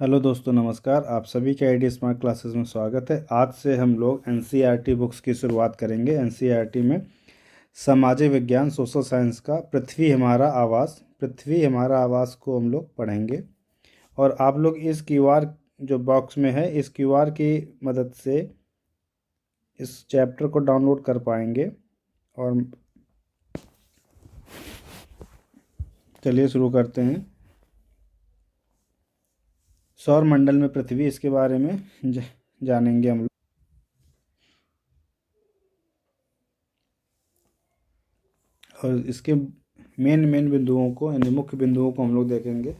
Hello दोस्तों, नमस्कार। आप सभी के आईडी स्मार्ट क्लासेस में स्वागत है। आज से हम लोग एनसीईआरटी बुक्स की शुरुआत करेंगे। एनसीईआरटी में सामाजिक विज्ञान सोशल साइंस का पृथ्वी हमारा आवास को हम लोग पढ़ेंगे। और आप लोग इस क्यूआर जो बॉक्स में है, इस क्यूआर की मदद से इस चैप्टर को डाउनलोड कर पाएंगे। और चलिए शुरू करते हैं। सौर मंडल में पृथ्वी, इसके बारे में जानेंगे हम लोग। और इसके मेन बिंदुओं को, यानी मुख्य बिंदुओं को हम लोग देखेंगे।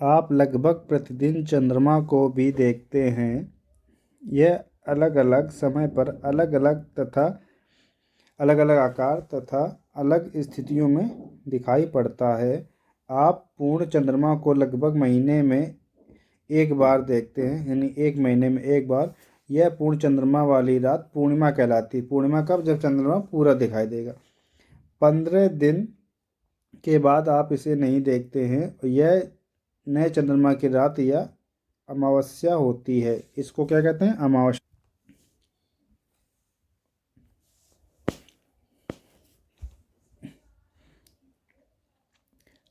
आप लगभग प्रतिदिन चंद्रमा को भी देखते हैं। यह अलग अलग समय पर अलग अलग आकार तथा अलग स्थितियों में दिखाई पड़ता है। आप पूर्ण चंद्रमा को लगभग महीने में एक बार देखते हैं, यानी एक महीने में एक बार। यह पूर्ण चंद्रमा वाली रात पूर्णिमा कहलाती है। पूर्णिमा कब? जब चंद्रमा पूरा दिखाई देगा। 15 दिन के बाद आप इसे नहीं देखते हैं। यह नए चंद्रमा की रात या अमावस्या होती है। इसको क्या कहते हैं? अमावस्या।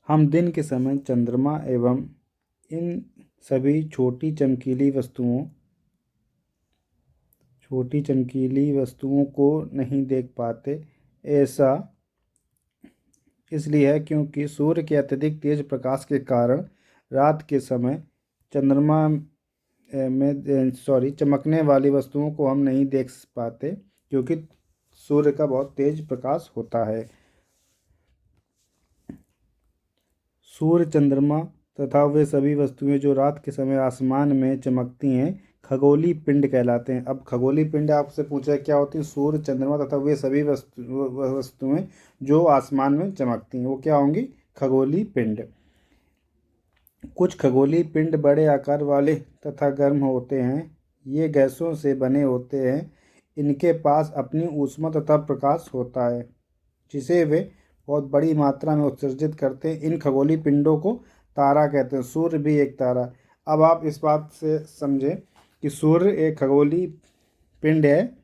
हम दिन के समय चंद्रमा एवं इन सभी छोटी चमकीली वस्तुओं को नहीं देख पाते। ऐसा इसलिए है क्योंकि सूर्य के अत्यधिक तेज प्रकाश के कारण रात के समय चंद्रमा चमकने वाली वस्तुओं को हम नहीं देख पाते, क्योंकि सूर्य का बहुत तेज प्रकाश होता है। सूर्य, चंद्रमा तथा वे सभी वस्तुएं जो रात के समय आसमान में चमकती हैं, खगोलीय पिंड कहलाते हैं। अब खगोलीय पिंड आपसे पूछा क्या होती है? सूर्य, चंद्रमा तथा वे सभी वस्तुएं जो आसमान में चमकती हैं, वो क्या होंगी? खगोलीय पिंड। कुछ खगोलीय पिंड बड़े आकार वाले तथा गर्म होते हैं। ये गैसों से बने होते हैं। इनके पास अपनी ऊष्मा तथा प्रकाश होता है, जिसे वे बहुत बड़ी मात्रा में उत्सर्जित करते हैं। इन खगोलीय पिंडों को तारा कहते हैं। सूर्य भी एक तारा। अब आप इस बात से समझें कि सूर्य एक खगोलीय पिंड है,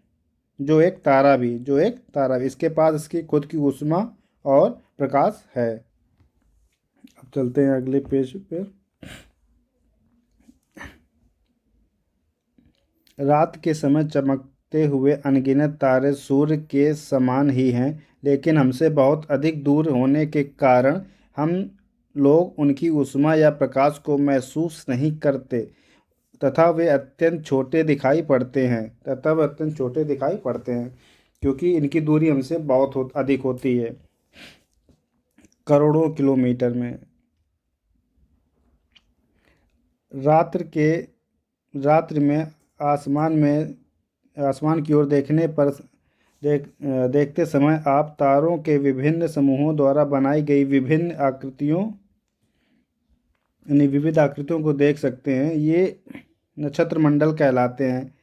जो एक तारा भी इसके पास इसकी खुद की ऊष्मा और प्रकाश है। अब चलते हैं अगले पेज पे। रात के समय चमकते हुए अनगिनत तारे सूर्य के समान ही हैं, लेकिन हमसे बहुत अधिक दूर होने के कारण हम लोग उनकी ऊष्मा या प्रकाश को महसूस नहीं करते तथा वे अत्यंत छोटे दिखाई पड़ते हैं, क्योंकि इनकी दूरी हमसे बहुत अधिक होती है, करोड़ों किलोमीटर में। रात्रि में आसमान की ओर देखते समय आप तारों के विभिन्न समूहों द्वारा बनाई गई विविध आकृतियों को देख सकते हैं। ये नक्षत्र मंडल कहलाते हैं।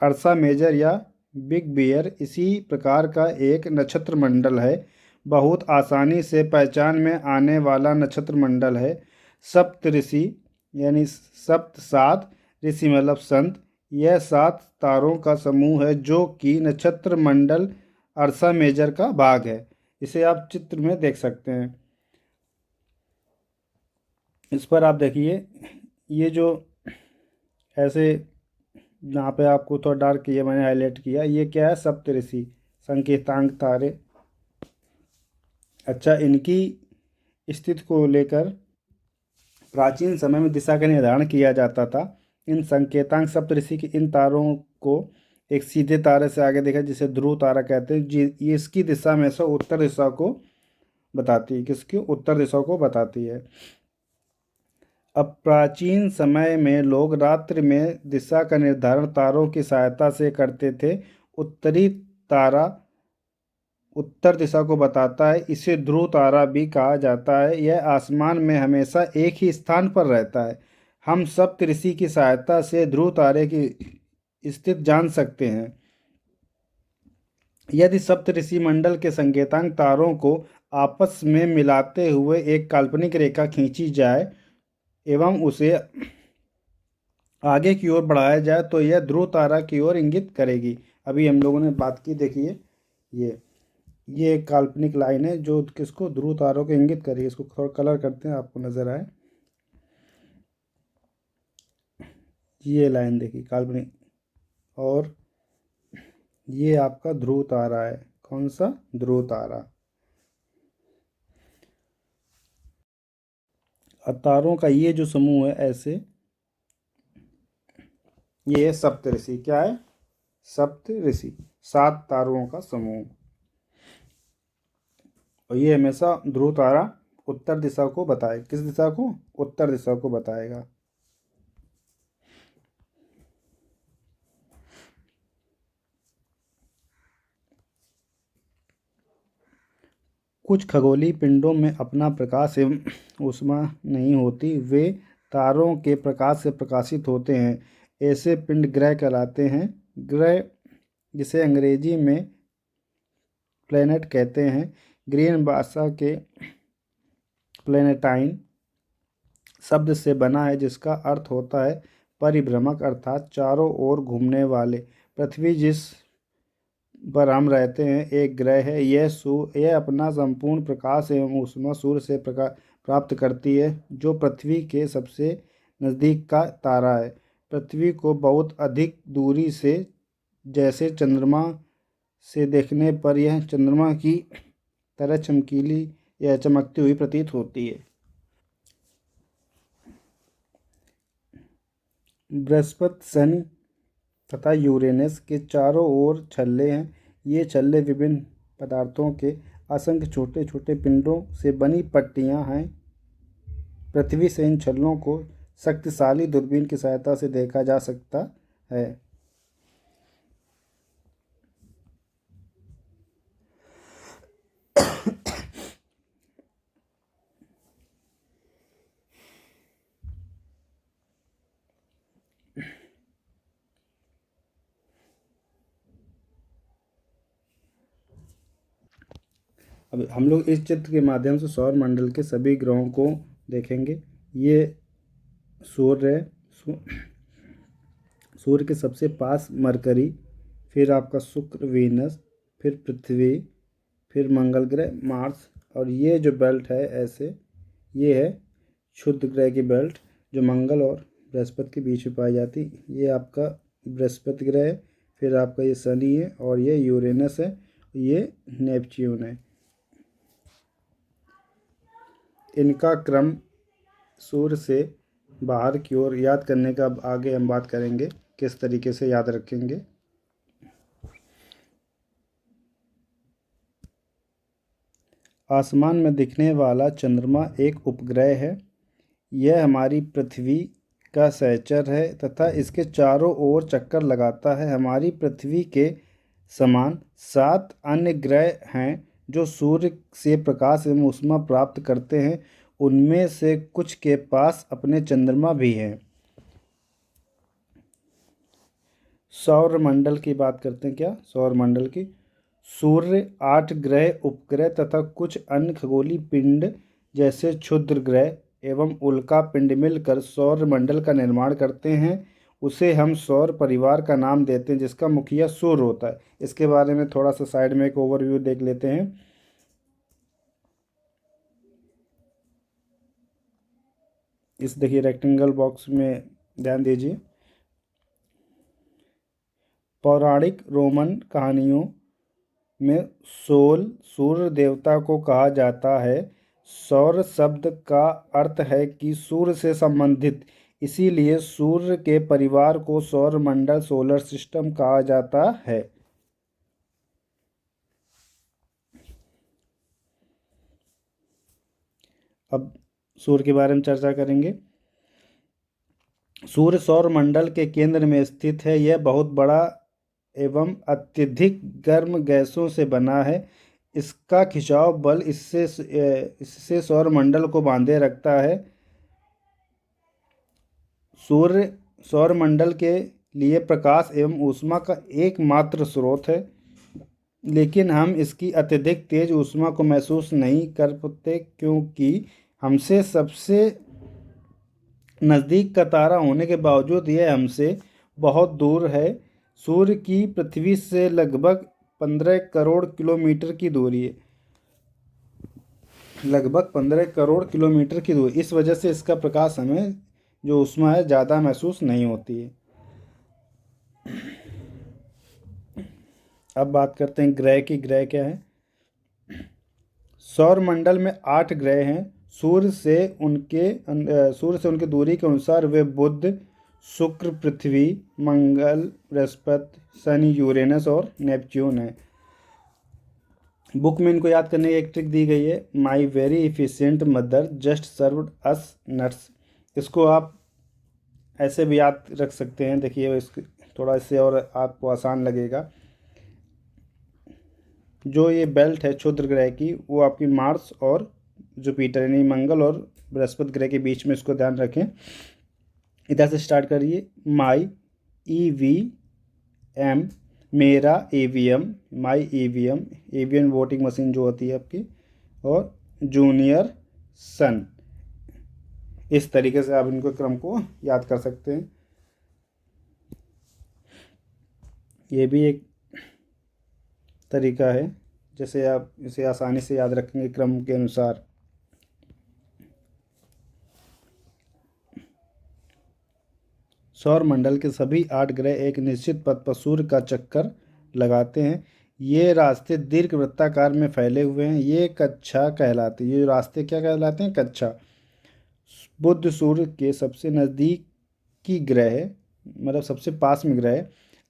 अर्सा मेजर या बिग बियर इसी प्रकार का एक नक्षत्र मंडल है। बहुत आसानी से पहचान में आने वाला नक्षत्र मंडल है। सप्त ऋषि यानी सात ऋषि मतलब संत, यह 7 तारों का समूह है, जो कि नक्षत्र मंडल अर्सा मेजर का भाग है। इसे आप चित्र में देख सकते हैं। इस पर आप देखिए, ये जो ऐसे यहाँ पे आपको थोड़ा डार्क किया, मैंने हाईलाइट किया, ये क्या है? सप्तऋषि संकेतांक तारे। अच्छा, इनकी स्थिति को लेकर प्राचीन समय में दिशा का निर्धारण किया जाता था। इन संकेतांक सप्तऋषि के इन तारों को एक सीधे तारे से आगे देखा, जिसे ध्रुव तारा कहते हैं। ये इसकी दिशा में से उत्तर दिशा को बताती है। किसकी? उत्तर दिशा को बताती है। अब प्राचीन समय में लोग रात्रि में दिशा का निर्धारण तारों की सहायता से करते थे। उत्तरी तारा उत्तर दिशा को बताता है। इसे ध्रुव तारा भी कहा जाता है। यह आसमान में हमेशा एक ही स्थान पर रहता है। हम सप्तऋषि की सहायता से ध्रुव तारे की स्थिति जान सकते हैं। यदि सप्तऋषि मंडल के संकेतांक तारों को आपस में मिलाते हुए एक काल्पनिक रेखा खींची जाए एवं उसे आगे की ओर बढ़ाया जाए तो यह ध्रुव तारा की ओर इंगित करेगी। अभी हम लोगों ने बात की, देखिए ये ये एक काल्पनिक लाइन है जो किसको, ध्रुव तारों को इंगित करेगी। इसको थोड़ा कलर करते हैं, आपको नजर आए। ये लाइन देखिए काल्पनिक, और ये आपका ध्रुव तारा है। कौन सा? ध्रुव तारा। और तारों का ये जो समूह है ऐसे, ये है सप्तऋषि। क्या है? सप्तऋषि, 7 तारों का समूह। और ये हमेशा ध्रुव तारा उत्तर दिशा को बताए। किस दिशा को? उत्तर दिशा को बताएगा। कुछ खगोलीय पिंडों में अपना प्रकाश एवं ऊष्मा नहीं होती, वे तारों के प्रकाश से प्रकाशित होते हैं। ऐसे पिंड ग्रह कहलाते हैं। ग्रह, जिसे अंग्रेजी में प्लैनेट कहते हैं, ग्रीक भाषा के प्लेनेटाइन शब्द से बना है, जिसका अर्थ होता है परिभ्रमक, अर्थात चारों ओर घूमने वाले। पृथ्वी, जिस पर हम रहते हैं, एक ग्रह है। यह अपना संपूर्ण प्रकाश एवं ऊष्मा सूर्य से प्राप्त करती है, जो पृथ्वी के सबसे नज़दीक का तारा है। पृथ्वी को बहुत अधिक दूरी से, जैसे चंद्रमा से देखने पर यह चंद्रमा की तरह चमकीली या चमकती हुई प्रतीत होती है। बृहस्पति, शनि तथा यूरेनस के चारों ओर छल्ले हैं। ये छल्ले विभिन्न पदार्थों के असंख्य छोटे छोटे पिंडों से बनी पट्टियां हैं। पृथ्वी से इन छल्लों को शक्तिशाली दूरबीन की सहायता से देखा जा सकता है। अब हम लोग इस चित्र के माध्यम से सौर मंडल के सभी ग्रहों को देखेंगे। ये सूर्य है। सूर्य के सबसे पास मरकरी, फिर आपका शुक्र, वीनस, फिर पृथ्वी, फिर मंगल ग्रह, मार्स। और ये जो बेल्ट है ऐसे, ये है क्षुद्र ग्रह की बेल्ट, जो मंगल और बृहस्पति के बीच में पाई जाती। ये आपका बृहस्पति ग्रह है, फिर आपका ये शनि है, और ये यूरेनस है, ये नेपच्यून है। इनका क्रम सूर्य से बाहर की ओर याद करने का अब आगे हम बात करेंगे, किस तरीके से याद रखेंगे। आसमान में दिखने वाला चंद्रमा एक उपग्रह है। यह हमारी पृथ्वी का सहचर है तथा इसके चारों ओर चक्कर लगाता है। हमारी पृथ्वी के समान 7 अन्य ग्रह हैं जो सूर्य से प्रकाश एवं ऊष्मा प्राप्त करते हैं। उनमें से कुछ के पास अपने चंद्रमा भी हैं। सौर मंडल की बात करते हैं। क्या? सौर मंडल की। सूर्य, 8 ग्रह, उपग्रह तथा कुछ अन्य खगोलीय पिंड जैसे क्षुद्र ग्रह एवं उल्का पिंड मिलकर सौर मंडल का निर्माण करते हैं। उसे हम सौर परिवार का नाम देते हैं, जिसका मुखिया सूर्य होता है। इसके बारे में थोड़ा सा साइड में एक ओवरव्यू देख लेते हैं। इस देखिए रेक्टेंगल बॉक्स में ध्यान दीजिए। पौराणिक रोमन कहानियों में सोल सूर्य देवता को कहा जाता है। सौर शब्द का अर्थ है कि सूर्य से संबंधित, इसीलिए सूर्य के परिवार को सौर मंडल, सोलर सिस्टम कहा जाता है। अब सूर्य के बारे में चर्चा करेंगे। सूर्य सौर मंडल के केंद्र में स्थित है। यह बहुत बड़ा एवं अत्यधिक गर्म गैसों से बना है। इसका खिंचाव बल इससे सौर मंडल को बांधे रखता है। सूर्य सौर मंडल के लिए प्रकाश एवं ऊष्मा का एकमात्र स्रोत है। लेकिन हम इसकी अत्यधिक तेज ऊष्मा को महसूस नहीं कर पाते, क्योंकि हमसे सबसे नज़दीक का तारा होने के बावजूद यह हमसे बहुत दूर है। सूर्य की पृथ्वी से लगभग 15 करोड़ किलोमीटर की दूरी है। लगभग 15 करोड़ किलोमीटर की दूरी, इस वजह से इसका प्रकाश हमें जो ऊष्मा है ज़्यादा महसूस नहीं होती है। अब बात करते हैं ग्रह की। ग्रह क्या है? सौर मंडल में 8 ग्रह हैं। सूर्य से उनके दूरी के अनुसार वे बुध, शुक्र, पृथ्वी, मंगल, बृहस्पति, शनि, यूरेनस और नेपच्यून है। बुक में इनको याद करने की एक ट्रिक दी गई है, my very efficient mother just served us nuts. इसको आप ऐसे भी याद रख सकते हैं। देखिए इसको थोड़ा इससे और आपको आसान लगेगा। जो ये बेल्ट है क्षुद्र ग्रह की, वो आपकी मार्स और जुपिटर यानी मंगल और बृहस्पति ग्रह के बीच में, इसको ध्यान रखें। इधर से स्टार्ट करिए। माई EVM, मेरा EVM, माई EVM, एवियन वोटिंग मशीन जो होती है आपकी, और जूनियर सन। इस तरीके से आप इनको क्रम को याद कर सकते हैं। ये भी एक तरीका है जैसे आप इसे आसानी से याद रखेंगे क्रम के अनुसार। सौर मंडल के सभी 8 ग्रह एक निश्चित पथ पर सूर्य का चक्कर लगाते हैं। ये रास्ते दीर्घवृत्ताकार में फैले हुए हैं। ये कक्षा कहलाते हैं। ये रास्ते क्या कहलाते हैं? कक्षा। बुध सूर्य के सबसे नज़दीकी ग्रह, मतलब सबसे पास में ग्रह,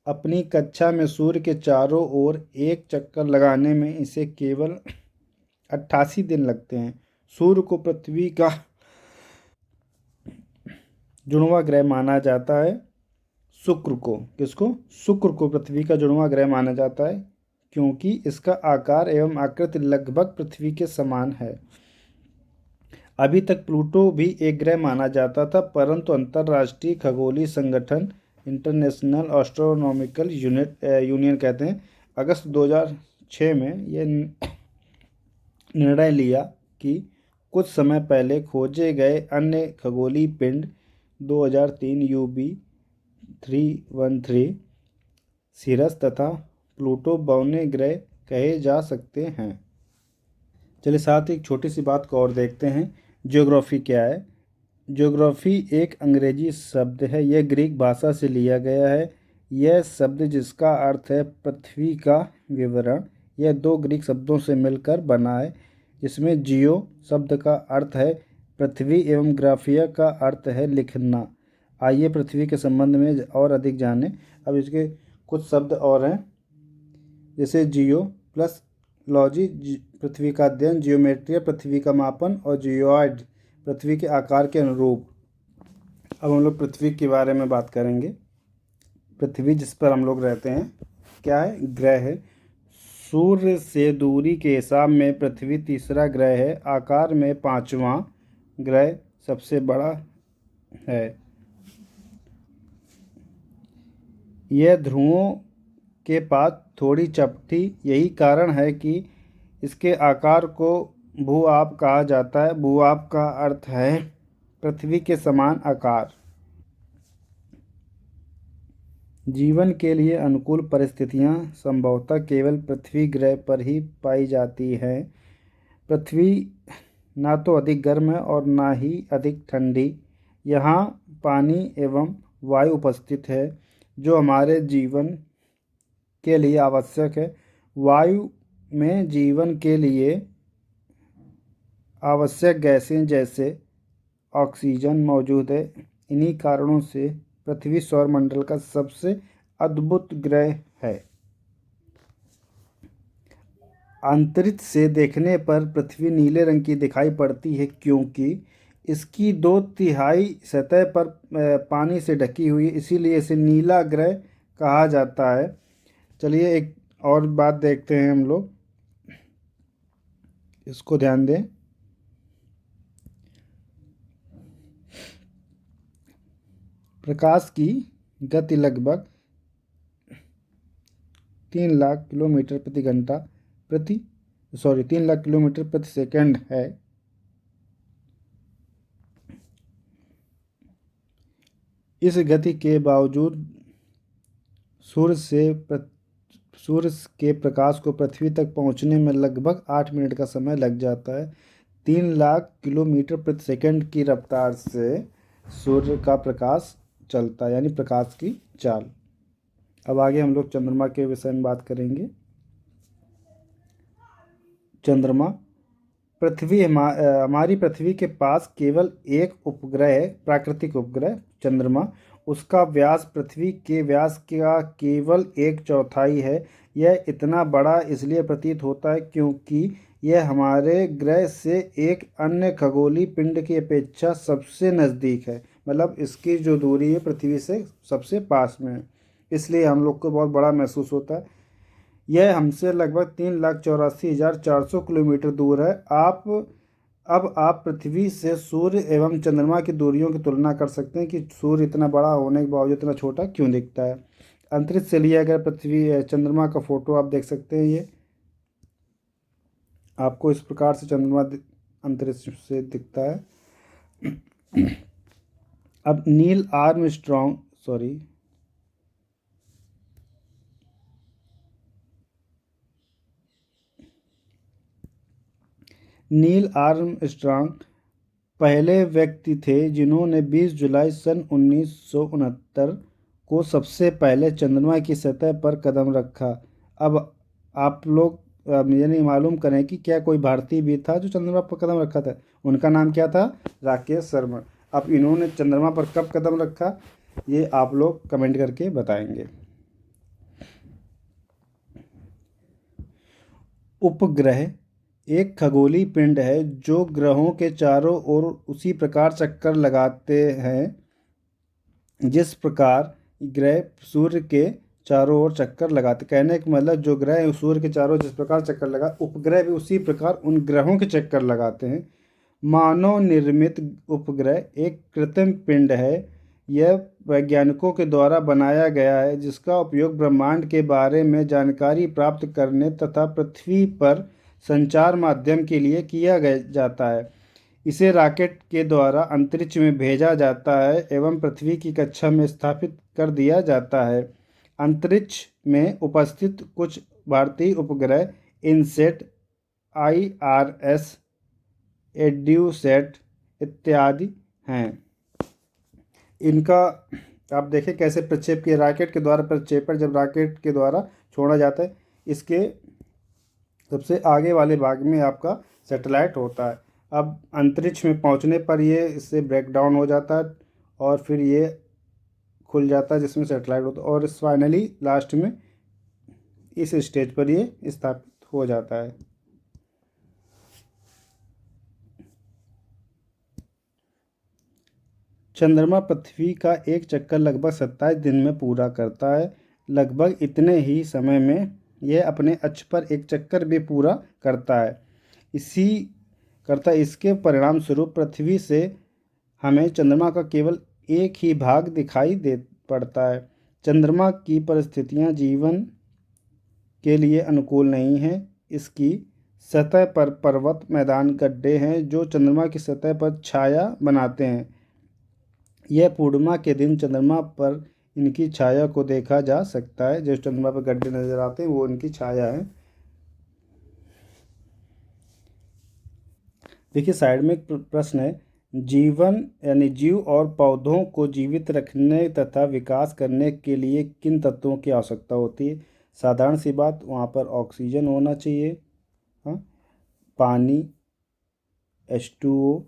अपनी कक्षा में सूर्य के चारों ओर एक चक्कर लगाने में इसे केवल 88 दिन लगते हैं। सूर्य को पृथ्वी का जुड़वां ग्रह माना जाता है। शुक्र को, किसको? शुक्र को पृथ्वी का जुड़वां ग्रह माना जाता है, क्योंकि इसका आकार एवं आकृति लगभग पृथ्वी के समान है। अभी तक प्लूटो भी एक ग्रह माना जाता था, परंतु अंतर्राष्ट्रीय खगोलीय संगठन इंटरनेशनल एस्ट्रोनॉमिकल यूनियन कहते हैं, अगस्त 2006 में यह निर्णय लिया कि कुछ समय पहले खोजे गए अन्य खगोलीय पिंड 2003 UB313 सिरस तथा प्लूटो बौने ग्रह कहे जा सकते हैं। चलिए साथ ही एक छोटी सी बात को और देखते हैं। ज्योग्राफी क्या है? ज्योग्राफी एक अंग्रेजी शब्द है। यह ग्रीक भाषा से लिया गया है। यह शब्द जिसका अर्थ है पृथ्वी का विवरण, यह 2 ग्रीक शब्दों से मिलकर बना है, जिसमें जियो शब्द का अर्थ है पृथ्वी एवं ग्राफिया का अर्थ है लिखना। आइए पृथ्वी के संबंध में और अधिक जानें। अब इसके कुछ शब्द और हैं, जैसे जियो प्लस लॉजी पृथ्वी का अध्ययन, जियोमेट्रिया पृथ्वी का मापन, और जियोइड पृथ्वी के आकार के अनुरूप। अब हम लोग पृथ्वी के बारे में बात करेंगे। पृथ्वी जिस पर हम लोग रहते हैं क्या है? ग्रह है। सूर्य से दूरी के हिसाब में पृथ्वी तीसरा ग्रह है। आकार में 5वां ग्रह सबसे बड़ा है। यह ध्रुवों के पास थोड़ी चपटी, यही कारण है कि इसके आकार को भूआब कहा जाता है। भूआब का अर्थ है पृथ्वी के समान आकार। जीवन के लिए अनुकूल परिस्थितियां संभवतः केवल पृथ्वी ग्रह पर ही पाई जाती हैं। पृथ्वी ना तो अधिक गर्म है और ना ही अधिक ठंडी। यहाँ पानी एवं वायु उपस्थित है, जो हमारे जीवन के लिए आवश्यक है। वायु में जीवन के लिए आवश्यक गैसें जैसे ऑक्सीजन मौजूद है। इन्हीं कारणों से पृथ्वी सौरमंडल का सबसे अद्भुत ग्रह है। अंतरिक्ष से देखने पर पृथ्वी नीले रंग की दिखाई पड़ती है, क्योंकि इसकी 2/3 सतह पर पानी से ढकी हुई है, इसीलिए इसे नीला ग्रह कहा जाता है। चलिए एक और बात देखते हैं हम लोग, इसको ध्यान दें। प्रकाश की गति लगभग 3 लाख किलोमीटर प्रति घंटा 3 लाख किलोमीटर प्रति सेकंड है। इस गति के बावजूद सूर्य के प्रकाश को पृथ्वी तक पहुंचने में लगभग 8 मिनट का समय लग जाता है। 3 लाख किलोमीटर प्रति सेकंड की रफ्तार से सूर्य का प्रकाश चलता है, यानी प्रकाश की चाल। अब आगे हम लोग चंद्रमा के विषय में बात करेंगे। चंद्रमा हमारी पृथ्वी के पास केवल एक उपग्रह है, प्राकृतिक उपग्रह चंद्रमा। उसका व्यास पृथ्वी के व्यास का केवल 1/4 है। यह इतना बड़ा इसलिए प्रतीत होता है क्योंकि यह हमारे ग्रह से एक अन्य खगोलीय पिंड की अपेक्षा सबसे नज़दीक है। मतलब इसकी जो दूरी है पृथ्वी से सबसे पास में है, इसलिए हम लोग को बहुत बड़ा महसूस होता है। यह हमसे लगभग 3,84,400 किलोमीटर दूर है। अब आप पृथ्वी से सूर्य एवं चंद्रमा की दूरियों की तुलना कर सकते हैं कि सूर्य इतना बड़ा होने के बावजूद इतना छोटा क्यों दिखता है। अंतरिक्ष से लिया गया पृथ्वी चंद्रमा का फोटो आप देख सकते हैं। ये आपको इस प्रकार से चंद्रमा अंतरिक्ष से दिखता है। अब नील आर्मस्ट्रॉन्ग पहले व्यक्ति थे जिन्होंने 20 जुलाई सन 1969 को सबसे पहले चंद्रमा की सतह पर कदम रखा। अब आप लोग यानी मालूम करें कि क्या कोई भारतीय भी था जो चंद्रमा पर कदम रखा था। उनका नाम क्या था? राकेश शर्मा। अब इन्होंने चंद्रमा पर कब कदम रखा ये आप लोग कमेंट करके बताएंगे। उपग्रह एक खगोलीय पिंड है जो ग्रहों के चारों ओर उसी प्रकार चक्कर लगाते हैं जिस प्रकार ग्रह सूर्य के चारों ओर चक्कर लगाते। कहने का मतलब जो ग्रह सूर्य के चारों जिस प्रकार चक्कर लगा, उपग्रह भी उसी प्रकार उन ग्रहों के चक्कर लगाते हैं। मानव निर्मित उपग्रह एक कृत्रिम पिंड है। यह वैज्ञानिकों के द्वारा बनाया गया है जिसका उपयोग ब्रह्मांड के बारे में जानकारी प्राप्त करने तथा पृथ्वी पर संचार माध्यम के लिए किया जाता है। इसे रॉकेट के द्वारा अंतरिक्ष में भेजा जाता है एवं पृथ्वी की कक्षा में स्थापित कर दिया जाता है। अंतरिक्ष में उपस्थित कुछ भारतीय उपग्रह इनसेट, IRS, एड्यूसेट इत्यादि हैं। इनका आप देखें कैसे प्रक्षेप किया रॉकेट के द्वारा। प्रक्षेपण जब रॉकेट के द्वारा छोड़ा जाता है, इसके सबसे आगे वाले भाग में आपका सैटेलाइट होता है। अब अंतरिक्ष में पहुंचने पर ये इससे ब्रेक डाउन हो जाता है और फिर ये खुल जाता है जिसमें सैटेलाइट होता है और फाइनली लास्ट में इस स्टेज पर ये स्थापित हो जाता है। चंद्रमा पृथ्वी का एक चक्कर लगभग 27 दिन में पूरा करता है। लगभग इतने ही समय में यह अपने अक्ष पर एक चक्कर भी पूरा करता है। इसके परिणाम स्वरूप पृथ्वी से हमें चंद्रमा का केवल एक ही भाग दिखाई दे पड़ता है। चंद्रमा की परिस्थितियां जीवन के लिए अनुकूल नहीं हैं। इसकी सतह पर पर्वत, मैदान, गड्ढे हैं जो चंद्रमा की सतह पर छाया बनाते हैं। यह पूर्णिमा के दिन चंद्रमा पर इनकी छाया को देखा जा सकता है। जो चंद्रमा पर गड्ढे नजर आते हैं वो इनकी छाया है। देखिए साइड में एक प्रश्न है, जीवन यानी जीव और पौधों को जीवित रखने तथा विकास करने के लिए किन तत्वों की आवश्यकता होती है? साधारण सी बात, वहाँ पर ऑक्सीजन होना चाहिए, हाँ, पानी H2O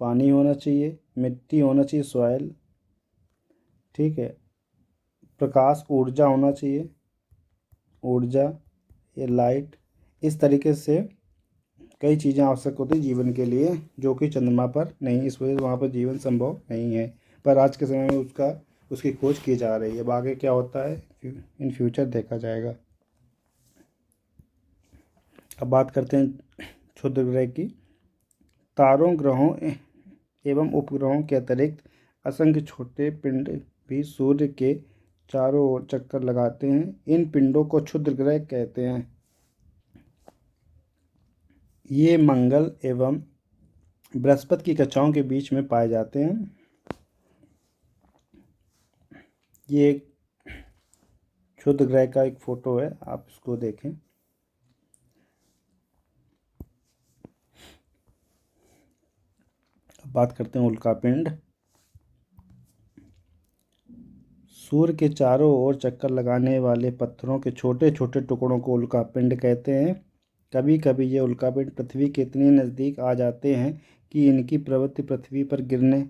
पानी होना चाहिए, मिट्टी होना चाहिए सॉइल, ठीक है, प्रकाश ऊर्जा होना चाहिए, ऊर्जा ये लाइट। इस तरीके से कई चीज़ें आवश्यक होती हैं जीवन के लिए जो कि चंद्रमा पर नहीं, इस वजह से वहाँ पर जीवन संभव नहीं है। पर आज के समय में उसकी खोज की जा रही है। अब आगे क्या होता है इन फ्यूचर देखा जाएगा। अब बात करते हैं क्षुद्र ग्रह की। तारों, ग्रहों एवं उपग्रहों के अतिरिक्त असंख्य छोटे पिंड भी सूर्य के चारों ओर चक्कर लगाते हैं, इन पिंडों को क्षुद्र ग्रह कहते हैं। ये मंगल एवं बृहस्पति की कक्षाओं के बीच में पाए जाते हैं। ये एक क्षुद्र ग्रह का एक फोटो है, आप इसको देखें। अब बात करते हैं उल्कापिंड। सूर्य के चारों ओर चक्कर लगाने वाले पत्थरों के छोटे छोटे टुकड़ों को उल्कापिंड कहते हैं। कभी कभी ये उल्कापिंड पृथ्वी के इतने नज़दीक आ जाते हैं कि इनकी प्रवृत्ति पृथ्वी पर गिरने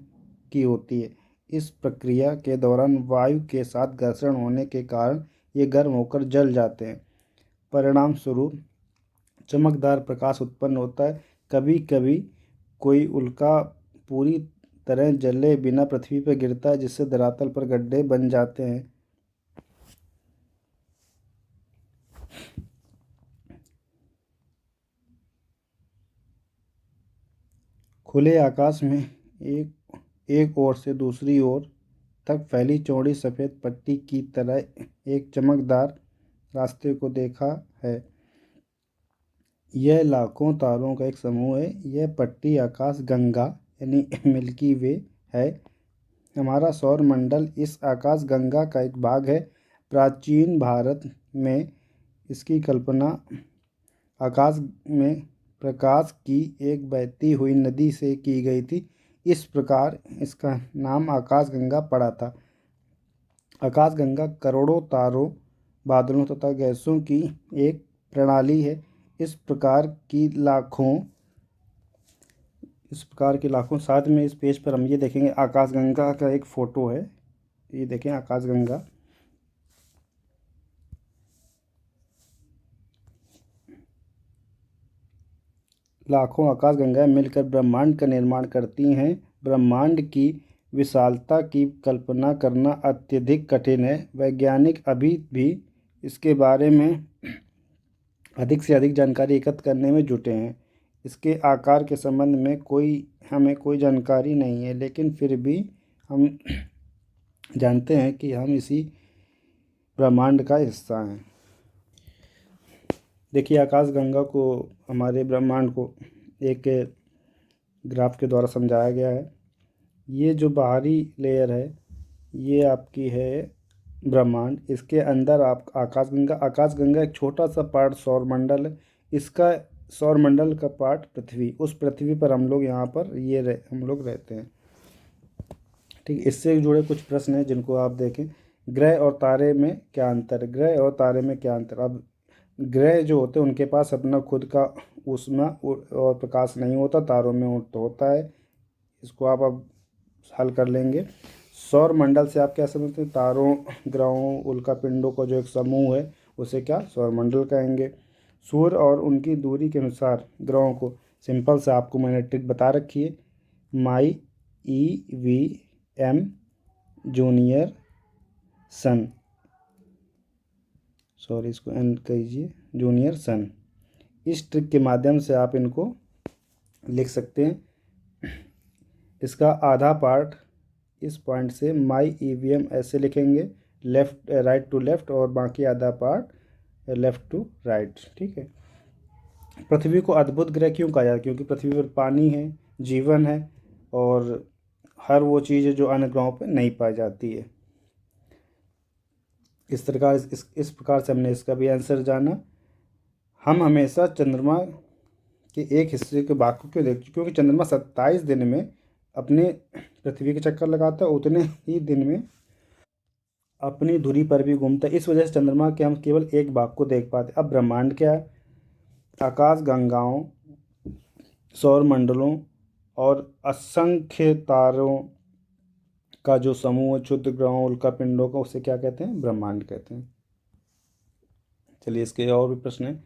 की होती है। इस प्रक्रिया के दौरान वायु के साथ घर्षण होने के कारण ये गर्म होकर जल जाते हैं। परिणाम स्वरूप चमकदार प्रकाश उत्पन्न होता है। कभी कभी कोई उल्का पूरी तरह जले बिना पृथ्वी पर गिरता है, जिससे धरातल पर गड्ढे बन जाते हैं। खुले आकाश में एक ओर से दूसरी ओर तक फैली चौड़ी सफ़ेद पट्टी की तरह एक चमकदार रास्ते को देखा है। यह लाखों तारों का एक समूह है। यह पट्टी आकाश गंगा यानी मिल्की वे है। हमारा सौर मंडल इस आकाश गंगा का एक भाग है। प्राचीन भारत में इसकी कल्पना आकाश में प्रकाश की एक बहती हुई नदी से की गई थी। इस प्रकार इसका नाम आकाशगंगा पड़ा था। आकाशगंगा करोड़ों तारों, बादलों तथा गैसों की एक प्रणाली है। इस प्रकार की लाखों साथ में इस पेज पर हम ये देखेंगे, आकाशगंगा का एक फ़ोटो है। ये देखें आकाशगंगा। लाखों आकाशगंगाएं मिलकर ब्रह्मांड का निर्माण करती हैं। ब्रह्मांड की विशालता की कल्पना करना अत्यधिक कठिन है। वैज्ञानिक अभी भी इसके बारे में अधिक से अधिक जानकारी एकत्र करने में जुटे हैं। इसके आकार के संबंध में हमें कोई जानकारी नहीं है, लेकिन फिर भी हम जानते हैं कि हम इसी ब्रह्मांड का हिस्सा हैं। देखिए आकाशगंगा को, हमारे ब्रह्मांड को एक ग्राफ के द्वारा समझाया गया है। ये जो बाहरी लेयर है ये आपकी है ब्रह्मांड। इसके अंदर आप आकाशगंगा एक छोटा सा पार्ट सौरमंडल है। इसका सौरमंडल का पार्ट पृथ्वी, उस पृथ्वी पर हम लोग यहाँ पर हम लोग रहते हैं। ठीक, इससे जुड़े कुछ प्रश्न हैं जिनको आप देखें। ग्रह और तारे में क्या अंतर है? ग्रह और तारे में क्या अंतर? अब ग्रह जो होते हैं उनके पास अपना खुद का ऊष्मा और प्रकाश नहीं होता, तारों में तो होता है। इसको आप अब हल कर लेंगे। सौर मंडल से आप क्या समझते हैं? तारों, ग्रहों, उल्कापिंडों का जो एक समूह है उसे क्या सौर मंडल कहेंगे। सूर्य और उनकी दूरी के अनुसार ग्रहों को सिंपल से आपको मैंने ट्रिक बता रखी है। माई EVM जूनियर सन, सॉरी इसको एंड कीजिए, जूनियर सन। इस ट्रिक के माध्यम से आप इनको लिख सकते हैं। इसका आधा पार्ट इस पॉइंट से माई EVM ऐसे लिखेंगे, लेफ्ट राइट टू लेफ्ट, और बाकी आधा पार्ट लेफ्ट टू राइट। ठीक है। पृथ्वी को अद्भुत ग्रह क्यों कहा जाता है? क्योंकि पृथ्वी पर पानी है, जीवन है, और हर वो चीज़ है जो अन्य ग्रहों पर नहीं पाई जाती है। इस प्रकार से हमने इसका भी आंसर जाना। हम हमेशा चंद्रमा के एक हिस्से के भाग को क्यों देखते हैं? क्योंकि चंद्रमा 27 दिन में अपने पृथ्वी के चक्कर लगाता है, उतने ही दिन में अपनी धुरी पर भी घूमता है। इस वजह से चंद्रमा के हम केवल एक भाग को देख पाते। अब ब्रह्मांड क्या है? आकाश गंगाओं, सौर मंडलों और असंख्य तारों का जो समूह है, क्षुद्र ग्रहों, उल्कापिंडों का, उसे क्या कहते हैं? ब्रह्मांड कहते हैं। चलिए इसके और भी प्रश्न है।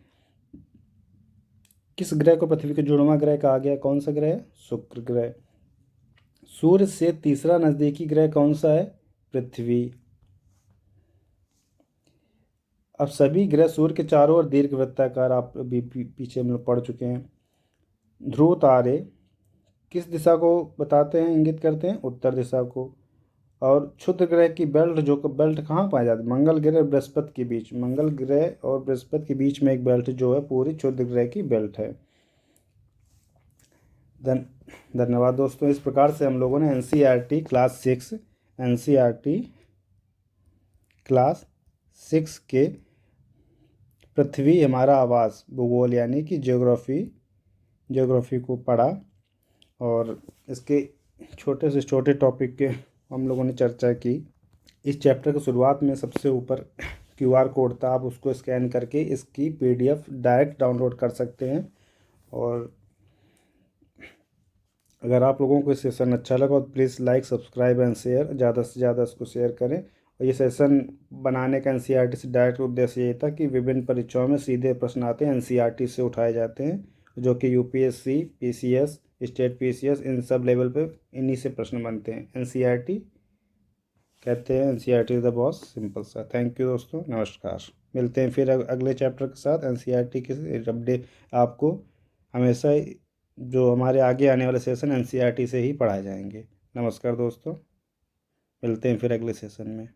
किस ग्रह को पृथ्वी का जुड़वां ग्रह कहा गया? कौन सा ग्रह? शुक्र ग्रह। सूर्य से तीसरा नजदीकी ग्रह कौन सा है? पृथ्वी। अब सभी ग्रह सूर्य के चारों ओर दीर्घवृत्ताकार, आप अभी पीछे हम लोग पढ़ चुके हैं। ध्रुव तारे किस दिशा को बताते हैं, इंगित करते हैं? उत्तर दिशा को। और क्षुद्र ग्रह की बेल्ट, जो बेल्ट कहाँ पाई जाती है, मंगल ग्रह और बृहस्पति के बीच, मंगल ग्रह और बृहस्पति के बीच में एक बेल्ट जो है पूरी क्षुद्र ग्रह की बेल्ट है। धन्यवाद दोस्तों। इस प्रकार से हम लोगों ने एनसीईआरटी क्लास 6, एनसीईआरटी क्लास 6 के पृथ्वी हमारा आवास भूगोल यानी कि ज्योग्राफी को पढ़ा, और इसके छोटे से छोटे टॉपिक के हम लोगों ने चर्चा की। इस चैप्टर की शुरुआत में सबसे ऊपर क्यूआर कोड था, आप उसको स्कैन करके इसकी पीडीएफ डायरेक्ट डाउनलोड कर सकते हैं। और अगर आप लोगों को सेशन अच्छा लगा तो please like, subscribe and share, ज़्यादा से ज़्यादा इसको शेयर करें। और ये सेशन बनाने का एनसीईआरटी से डायरेक्ट उद्देश्य ये था कि विभिन्न परीक्षाओं में सीधे प्रश्न आते हैं, एनसीईआरटी से उठाए जाते हैं, जो कि यूपीएससी, पीसीएस, स्टेट पीसीएस, इन सब लेवल पे इन्हीं से प्रश्न बनते हैं। एनसीईआरटी कहते हैं, NCERT is the boss, simple सा। थैंक यू दोस्तों, नमस्कार। मिलते हैं फिर अगले चैप्टर के साथ। एनसीईआरटी के अपडेट आपको हमेशा जो हमारे आगे आने वाले सेशन एनसीईआरटी से ही पढ़ाए जाएंगे। नमस्कार दोस्तों, मिलते हैं फिर अगले सेशन में।